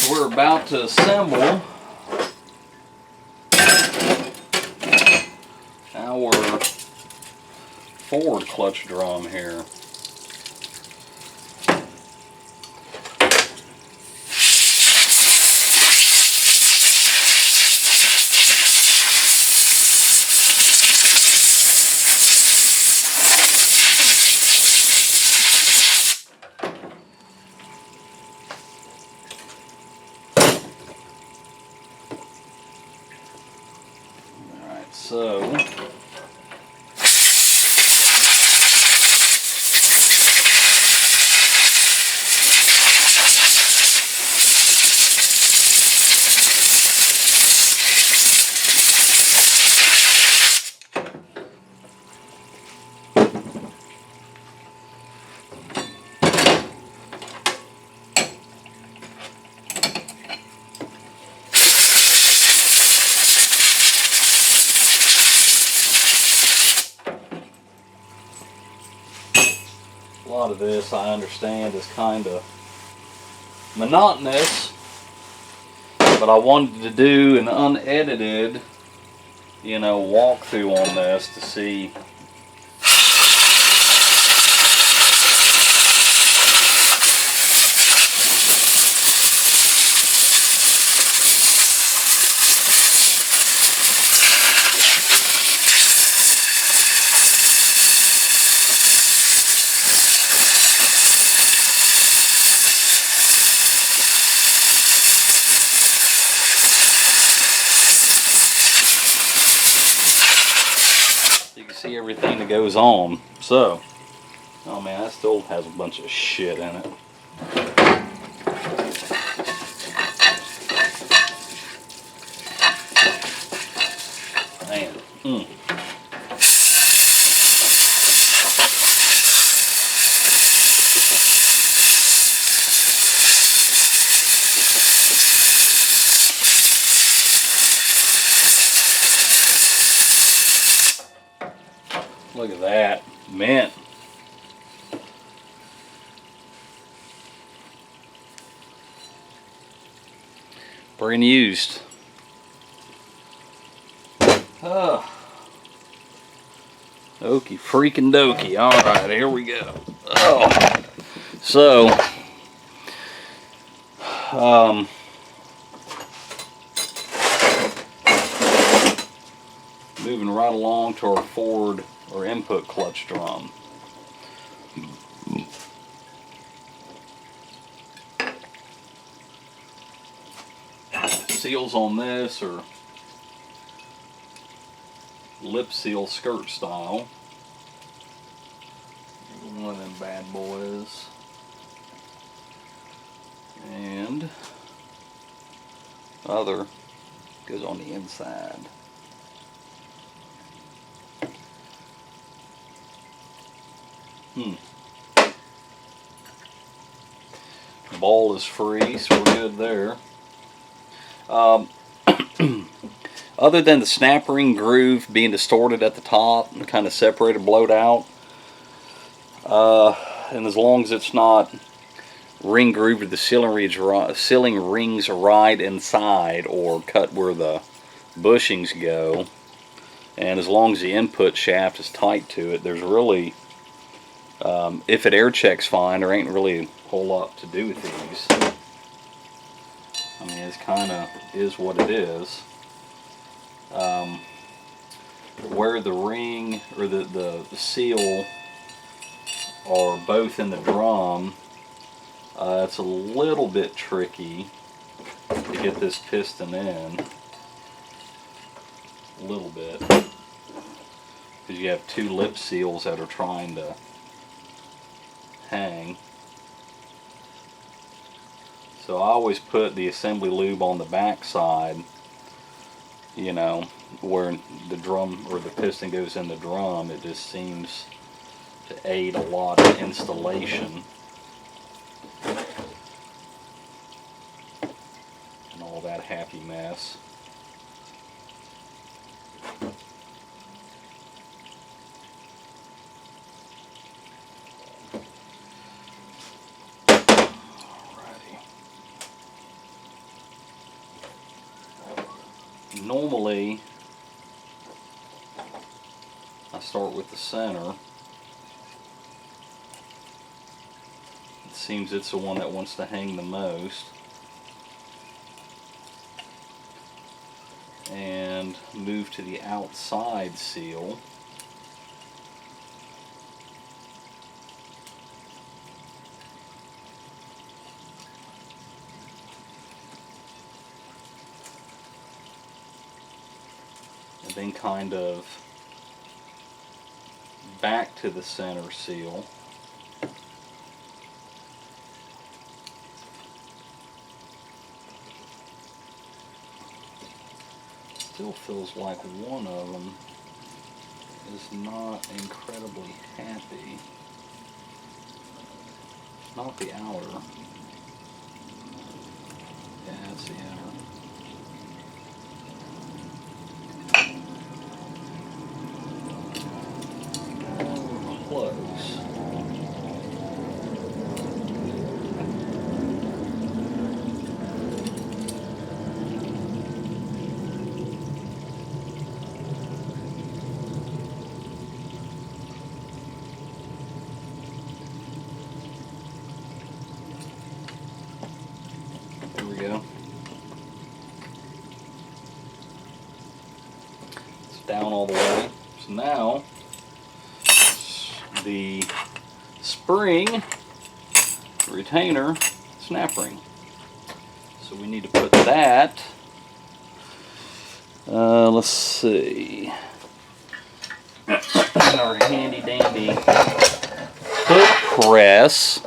we're about to assemble our forward clutch drum here. So, a lot of this, I understand, is kind of monotonous, but I wanted to do an unedited, walkthrough on this to see everything that goes on. So, oh man, that still has a bunch of shit in it. Man. Look at that, mint. Brand used. Okie freaking dokie. All right, here we go. Oh, so moving right along to our forward or input clutch drum. Seals on this are lip seal skirt style. One of them bad boys. And other goes on the inside. Ball is free, so we're good there. Other than the snap ring groove being distorted at the top and kind of separated, blowed out, and as long as it's not ring grooved with the ceiling rings right inside or cut where the bushings go, and as long as the input shaft is tight to it, there's really, if it air checks fine, there ain't really a whole lot to do with these. I mean, it's kind of is what it is. Where the ring or the seal are both in the drum, it's a little bit tricky to get this piston in. A little bit. Because you have two lip seals that are trying to hang. So I always put the assembly lube on the back side, where the drum or the piston goes in the drum. It just seems to aid a lot in installation and all that happy mess. Normally, I start with the center. It seems it's the one that wants to hang the most. And move to the outside seal. And then kind of back to the center seal. Still feels like one of them is not incredibly happy. Not the outer. Yeah, it's the outer. Close. There we go. It's down all the way. So now the spring retainer snap ring. So we need to put that, let's see, in our handy dandy foot press.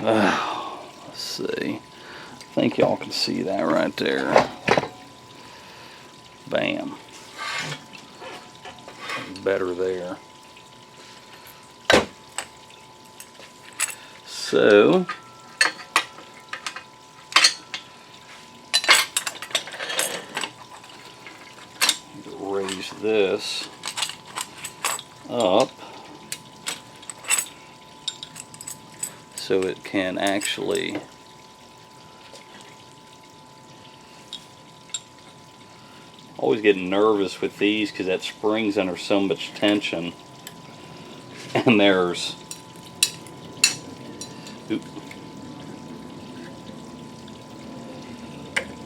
Let's see, I think y'all can see that right there. Bam. Better there. So raise this up so it can actually always get nervous with these because that spring's under so much tension, and there's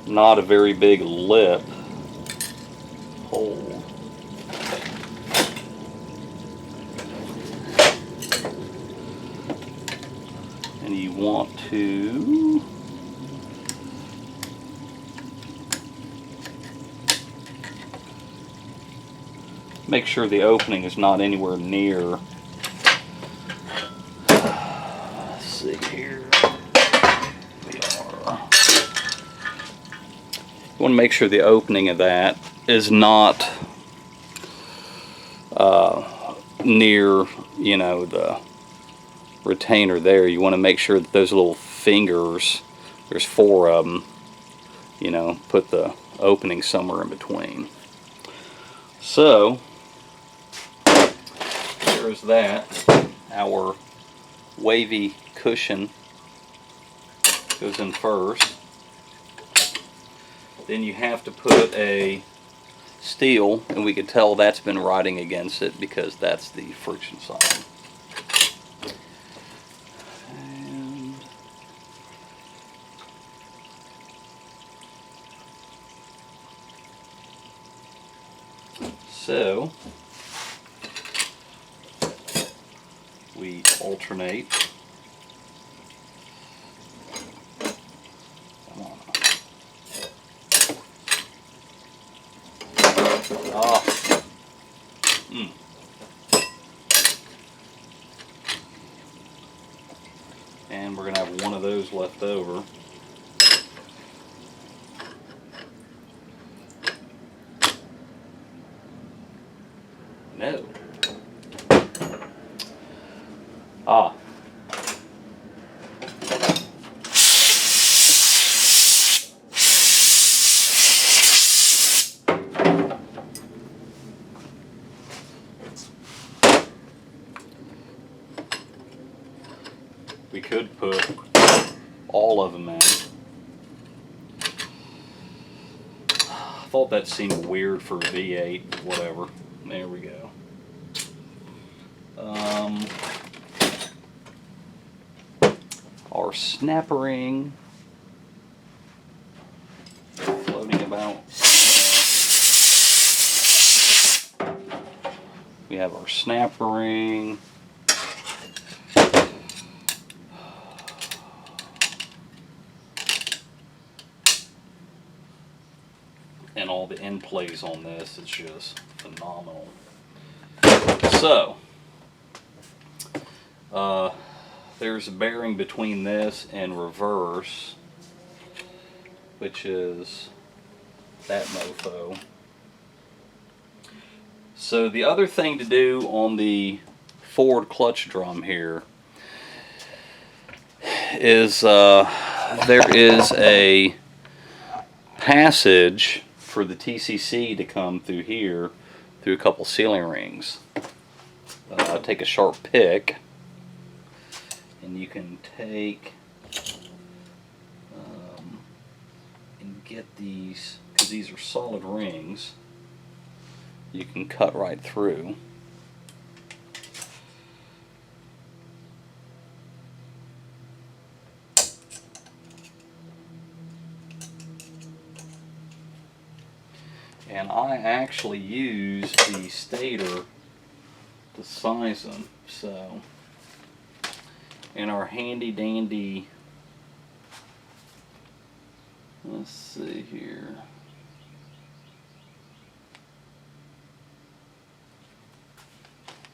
not a very big lip hole. And you want to make sure the opening is not anywhere near. Let's see here. We are. You want to make sure the opening of that is not near, you know, the retainer there. You want to make sure that those little fingers, there's 4 of them, you know, put the opening somewhere in between. So there's that. Our wavy cushion goes in first. Then you have to put a steel, and we can tell that's been riding against it because that's the friction side. And so we alternate. Come on. Ah. And we're going to have one of those left over. No. Ah. We could put all of them in. thought that seemed weird for V8, whatever. There we go. Our snap ring floating about. We have our snap ring. And all the end plays on this, it's just phenomenal. So, there's a bearing between this and reverse, which is that mofo. So the other thing to do on the forward clutch drum here is there is a passage for the TCC to come through here through a couple sealing rings. Take a sharp pick and you can take and get these, because these are solid rings, you can cut right through. And I actually use the stator to size them. So, in our handy dandy, let's see here.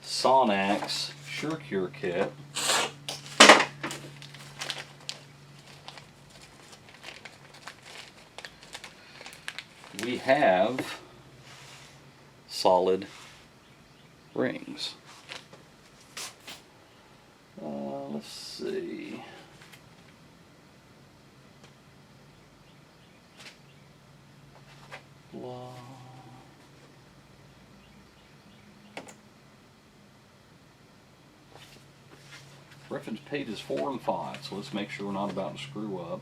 Sonax SureCure kit. We have solid rings. Let's see. Blah. Reference pages 4 and 5, so let's make sure we're not about to screw up.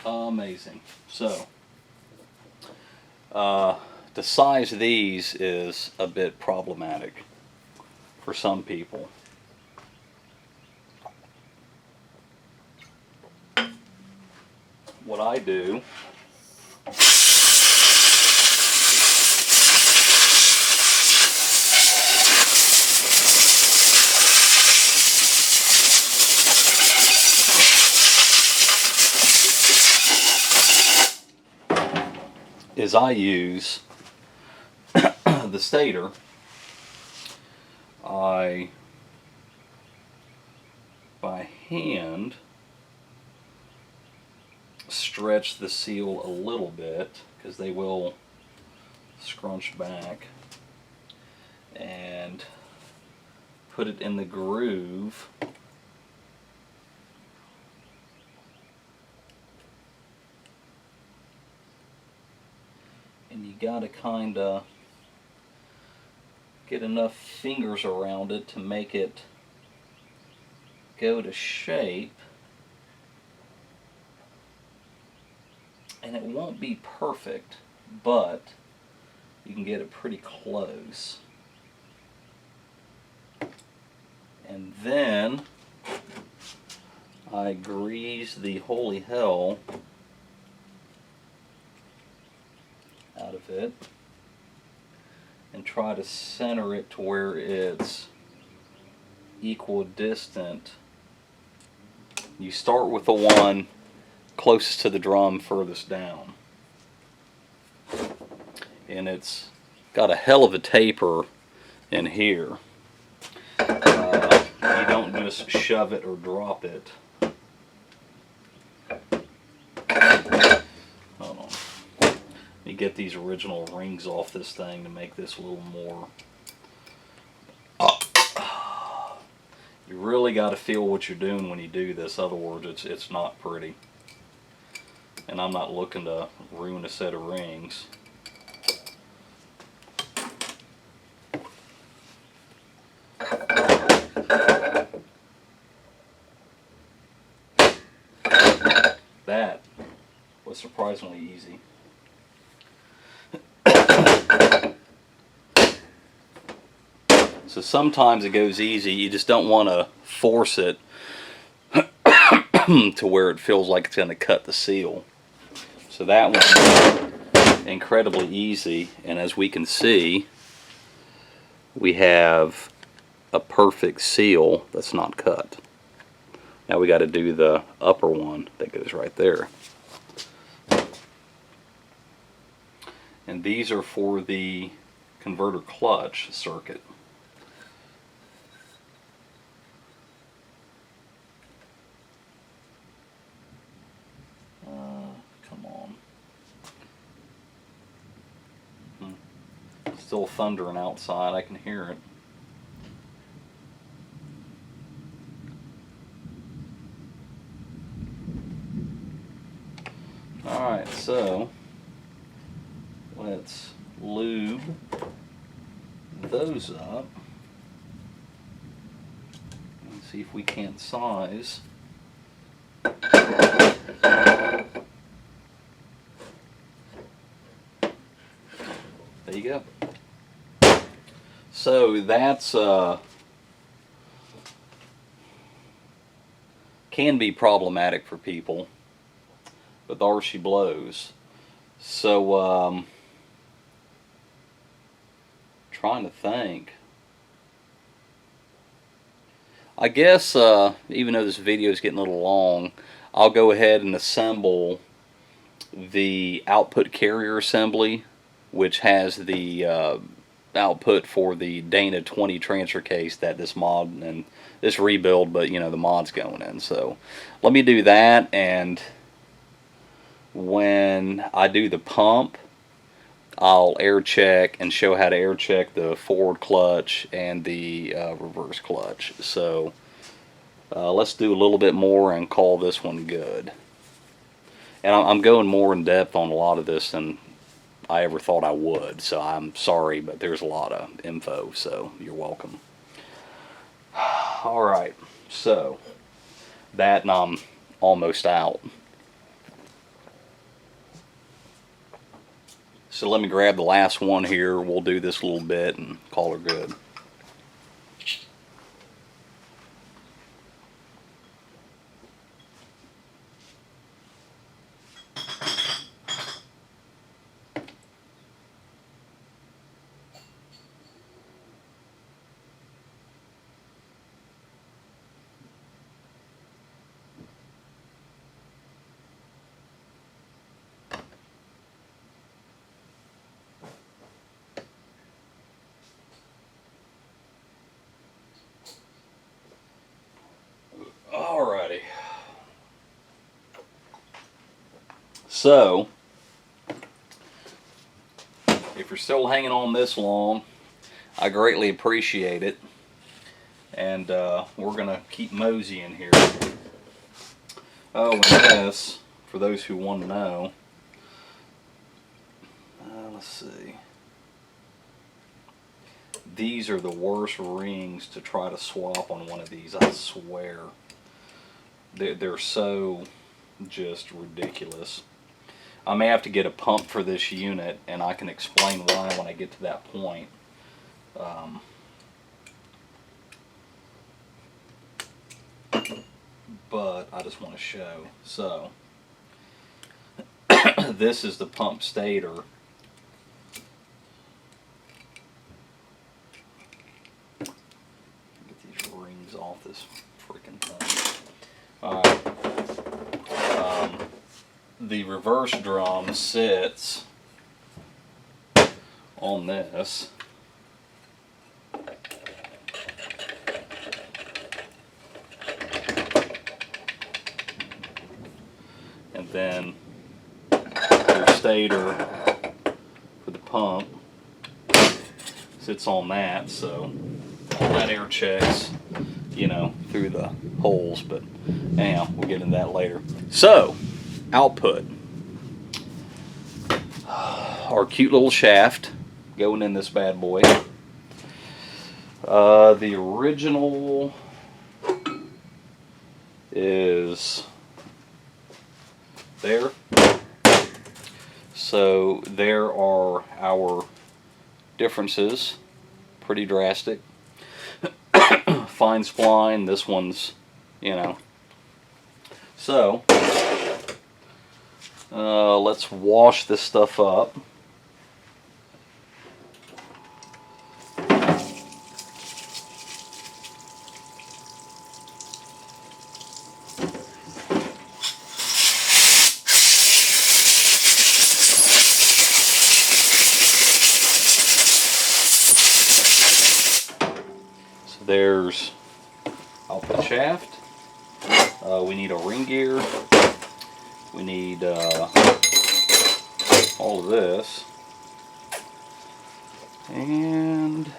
Amazing. So, to size these is a bit problematic for some people. What I do is I use the stator. I, by hand, stretch the seal a little bit because they will scrunch back, and put it in the groove. And you gotta kinda get enough fingers around it to make it go to shape. And it won't be perfect, but you can get it pretty close. And then I grease the holy hell out of it and try to center it to where it's equidistant. You start with the one closest to the drum furthest down, and it's got a hell of a taper in here. You don't just shove it or drop it. Oh get these original rings off this thing to make this a little more. You really got to feel what you're doing when you do this, otherwise it's not pretty. And I'm not looking to ruin a set of rings. That was surprisingly easy. So sometimes it goes easy, you just don't want to force it to where it feels like it's going to cut the seal. So that one's incredibly easy, and as we can see, we have a perfect seal that's not cut. Now we got to do the upper one that goes right there. And these are for the converter clutch circuit. Come on. Still thundering outside, I can hear it. Alright, so let's lube those up and see if we can't size. There you go. So that's can be problematic for people, but there she blows. So trying to think. I guess even though this video is getting a little long, I'll go ahead and assemble the output carrier assembly, which has the output for the Dana 20 transfer case that this mod and this rebuild, but you know, the mod's going in. So let me do that, and when I do the pump, I'll air check and show how to air check the forward clutch and the reverse clutch. So let's do a little bit more and call this one good. And I'm going more in depth on a lot of this than I ever thought I would, so I'm sorry, but there's a lot of info, so you're welcome. Alright, so that, and I'm almost out. So let me grab the last one here. We'll do this a little bit and call her good. Alrighty. So, if you're still hanging on this long, I greatly appreciate it. And we're going to keep moseying here. Oh, and this, for those who want to know, let's see. These are the worst rings to try to swap on one of these, I swear. They're so just ridiculous. I may have to get a pump for this unit, and I can explain why when I get to that point. But I just want to show. So, this is the pump stator. Get these rings off this freaking thing. Alright. The reverse drum sits on this. And then your stator pump sits on that, so all that air checks, you know, through the holes. But anyhow, we'll get into that later. So, output. Our cute little shaft going in this bad boy. The original is there. So there are our differences, pretty drastic. Fine spline, this one's, you know. So let's wash this stuff up. There's output shaft. We need a ring gear. We need all of this. And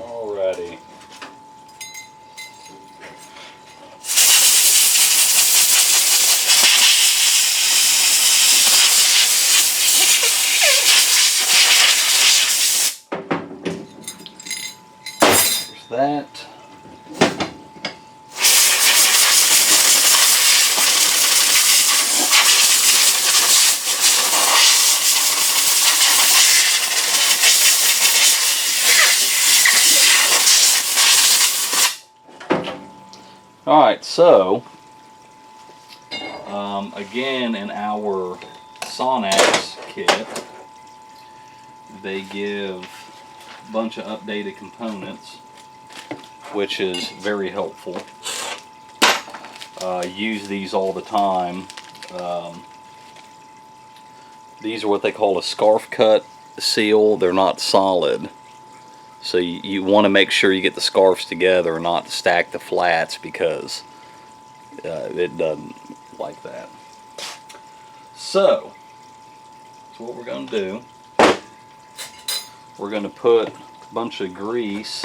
alrighty. There's that. Alright, so again, in our Sonax kit, they give a bunch of updated components, which is very helpful. Use these all the time. These are what they call a scarf cut seal. They're not solid. So you want to make sure you get the scarves together, not stack the flats, because it doesn't like that. So what we're going to do, we're going to put a bunch of grease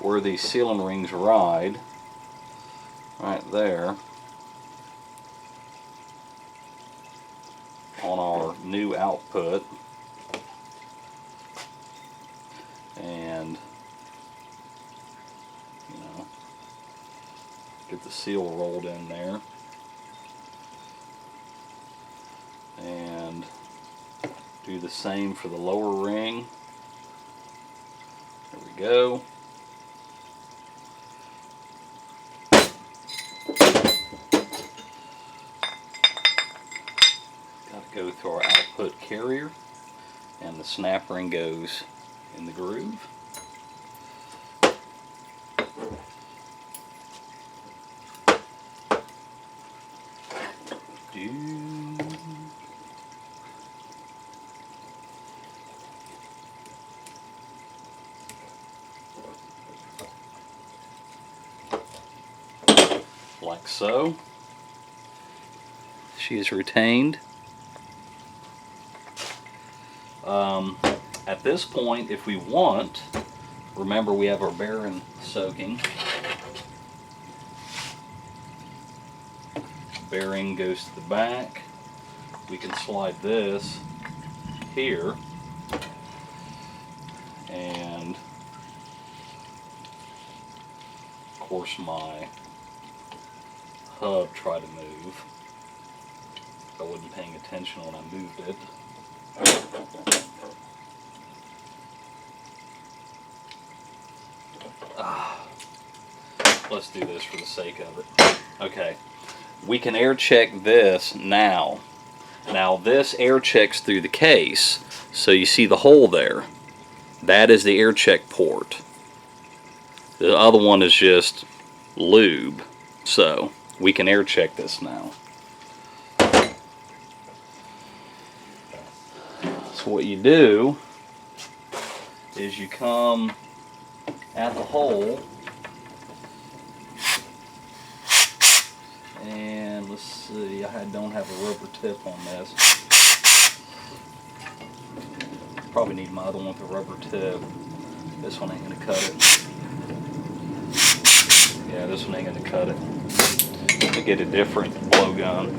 where these sealing rings ride, right there, on our new output. And, you know, get the seal rolled in there. And do the same for the lower ring. There we go. Got to go through our output carrier, and the snap ring goes in the groove. Like so. She is retained. At this point, if we want, remember we have our bearing soaking. Bearing goes to the back. We can slide this here, and of course my hub tried to move. I wasn't paying attention when I moved it. Let's do this for the sake of it. Okay, we can air check this now. Now this air checks through the case, so you see the hole there. That is the air check port. The other one is just lube. So we can air check this now. So what you do is you come at the hole, and let's see, I don't have a rubber tip on this. Probably need my other one with a rubber tip. This one ain't gonna cut it. Yeah, this one ain't gonna cut it. To get a different blowgun.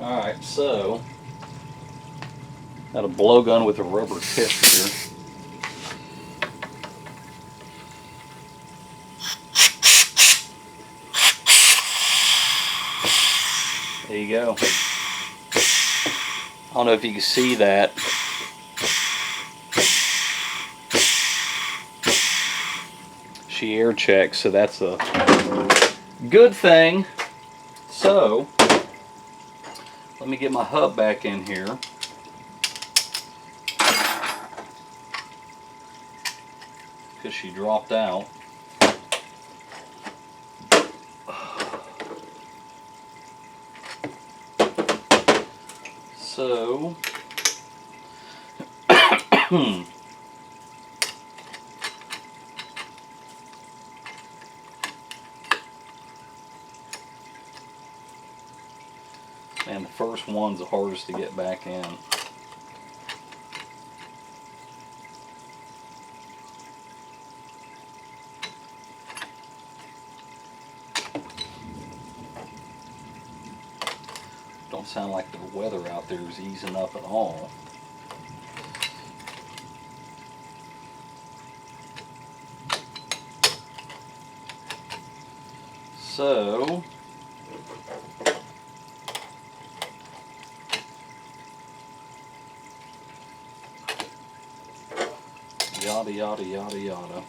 Alright, so got a blowgun with a rubber tip here. There you go. I don't know if you can see that. She air checks, so that's a good thing. So let me get my hub back in here. Because she dropped out. So and the first one's the hardest to get back in. Don't sound like the weather out there is easing up at all. So yada yada yada yada.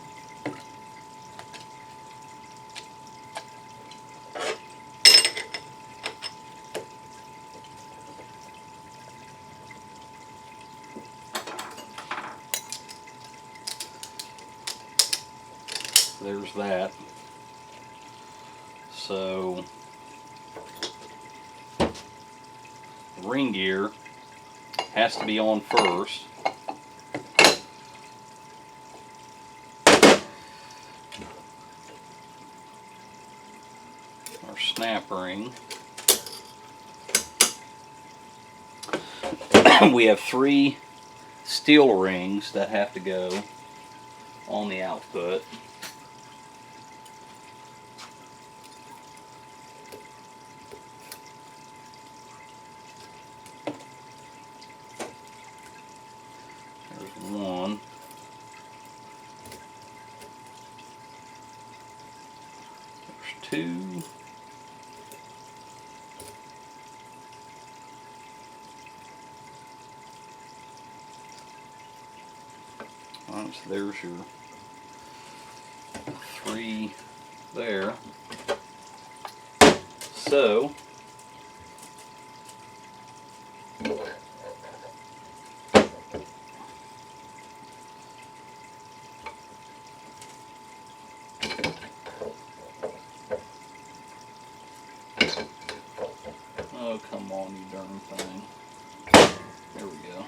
There's that. So ring gear has to be on first. Our snap ring. We have 3 steel rings that have to go on the output. There's 1. There's 2. Alright, so there's your 3 there. So oh, come on, you darn thing. There we go.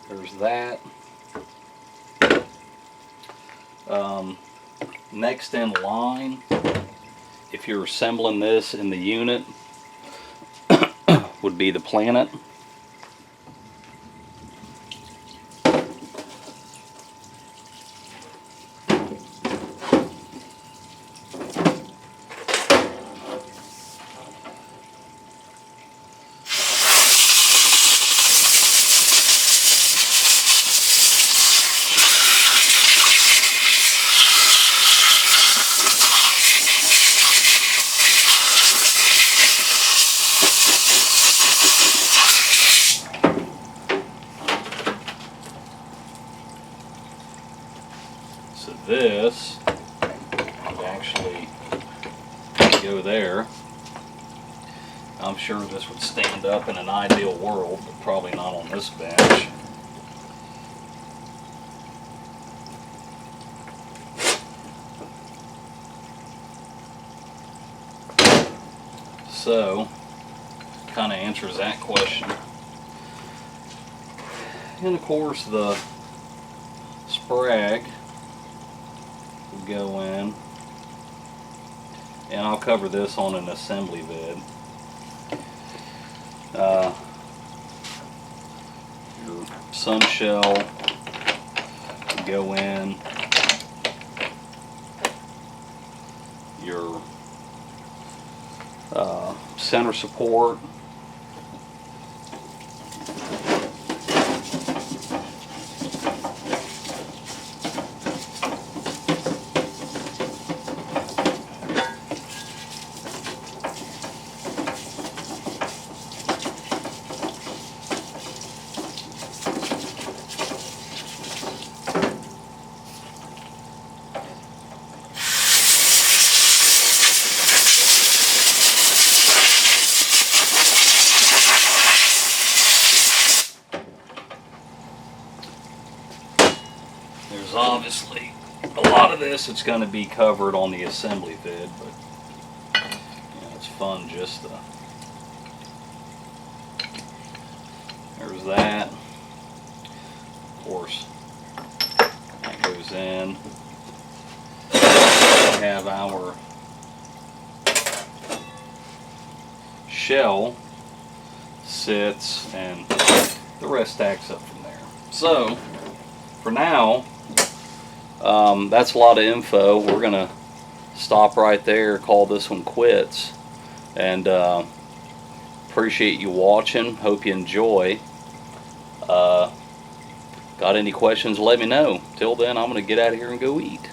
There's that. Next in line, if you're assembling this in the unit, would be the planet. this would actually go there. I'm sure this would stand up in an ideal world, but probably not on this bench. So, kind of answers that question. And of course the sprag will go in, and I'll cover this on an assembly vid. Your sun shell will go in, your center support, there's obviously a lot of this that's going to be covered on the assembly vid, but you know, it's fun just to, there's that. Of course, that goes in. We have our shell sits, and the rest stacks up from there. So for now, that's a lot of info. We're gonna stop right there, call this one quits, and appreciate you watching. Hope you enjoy. Got any questions, let me know. Till then, I'm gonna get out of here and go eat.